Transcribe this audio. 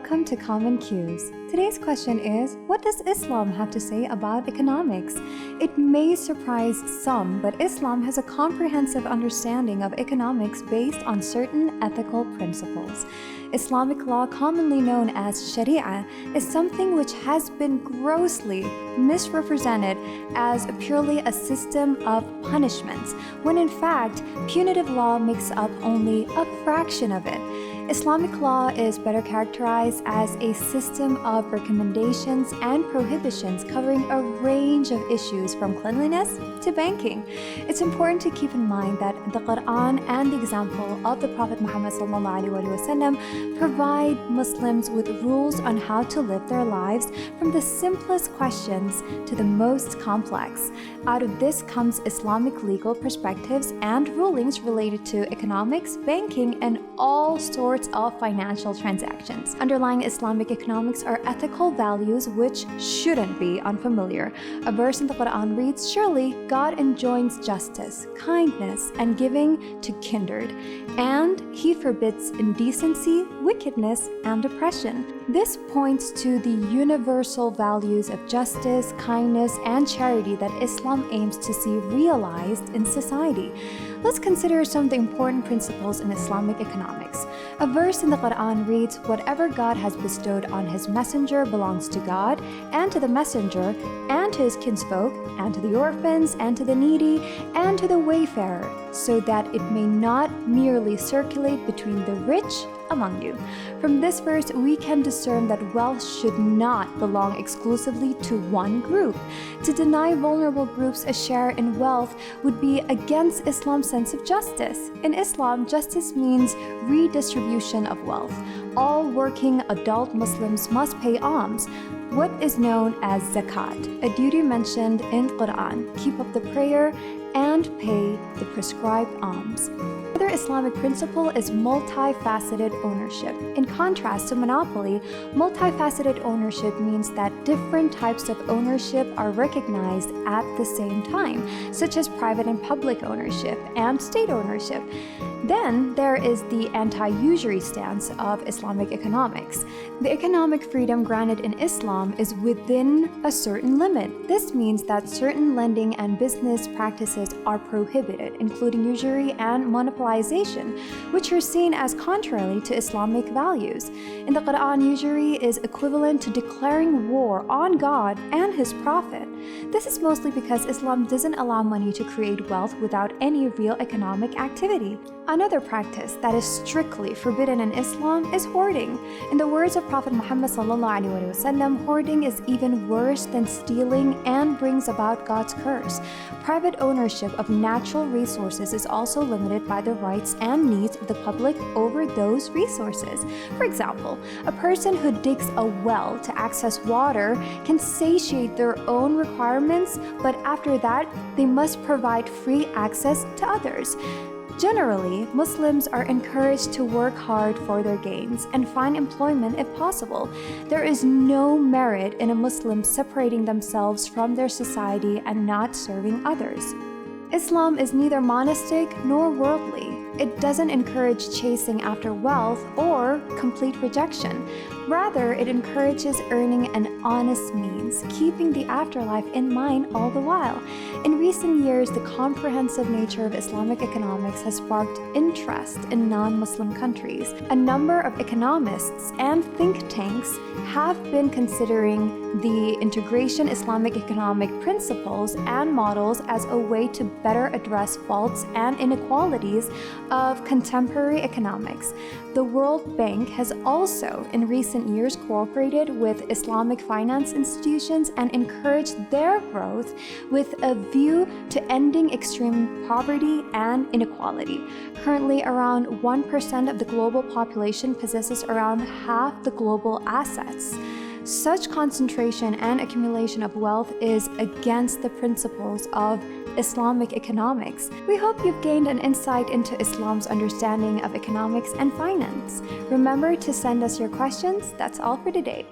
welcome to Common Cues. Today's question is, what does Islam have to say about economics? It may surprise some, but Islam has a comprehensive understanding of economics based on certain ethical principles. Islamic law, commonly known as Sharia, is something which has been grossly misrepresented as purely a system of punishments, when in fact, punitive law makes up only a fraction of it. Islamic law is better characterized as a system of recommendations and prohibitions covering a range of issues from cleanliness to banking. It's important to keep in mind that the Quran and the example of the Prophet Muhammad ﷺ provide Muslims with rules on how to live their lives, from the simplest questions to the most complex. Out of this comes Islamic legal perspectives and rulings related to economics, banking, and all sorts of financial transactions. Underlying Islamic economics are ethical values which shouldn't be unfamiliar. A verse in the Quran reads, "Surely God enjoins justice, kindness, and giving to kindred, and He forbids indecency, wickedness, and oppression." This points to the universal values of justice, kindness, and charity that Islam aims to see realized in society. Let's consider some of the important principles in Islamic economics. A verse in the Quran reads, "Whatever God has bestowed on His messenger belongs to God, and to the messenger, and to his kinsfolk, and to the orphans, and to the needy, and to the wayfarer, so that it may not merely circulate between the rich among you." From this verse, we can discern that wealth should not belong exclusively to one group. To deny vulnerable groups a share in wealth would be against Islam's sense of justice. In Islam, justice means redistribution of wealth. All working adult Muslims must pay alms, what is known as zakat, a duty mentioned in Quran. Keep up the prayer and pay the prescribed alms. Another Islamic principle is multifaceted ownership. In contrast to monopoly, multifaceted ownership means that different types of ownership are recognized at the same time, such as private and public ownership and state ownership. Then there is the anti-usury stance of Islamic economics. The economic freedom granted in Islam is within a certain limit. This means that certain lending and business practices are prohibited, including usury and monopolization, which are seen as contrary to Islamic values. In the Quran, usury is equivalent to declaring war on God and His Prophet. This is mostly because Islam doesn't allow money to create wealth without any real economic activity. Another practice that is strictly forbidden in Islam is hoarding. In the words of Prophet Muhammad ﷺ, hoarding is even worse than stealing and brings about God's curse. Private ownership of natural resources is also limited by the rights and needs of the public over those resources. For example, a person who digs a well to access water can satiate their own requirements, but after that, they must provide free access to others. Generally, Muslims are encouraged to work hard for their gains and find employment if possible. There is no merit in a Muslim separating themselves from their society and not serving others. Islam is neither monastic nor worldly. It doesn't encourage chasing after wealth or complete rejection. Rather, it encourages earning an honest means, keeping the afterlife in mind all the while. In recent years, the comprehensive nature of Islamic economics has sparked interest in non-Muslim countries. A number of economists and think tanks have been considering the integration Islamic economic principles and models as a way to better address faults and inequalities of contemporary economics. The World Bank has also, in recent years, cooperated with Islamic finance institutions and encouraged their growth with a view to ending extreme poverty and inequality. Currently, around 1% of the global population possesses around half the global assets. Such concentration and accumulation of wealth is against the principles of Islamic economics. We hope you've gained an insight into Islam's understanding of economics and finance. Remember to send us your questions. That's all for today.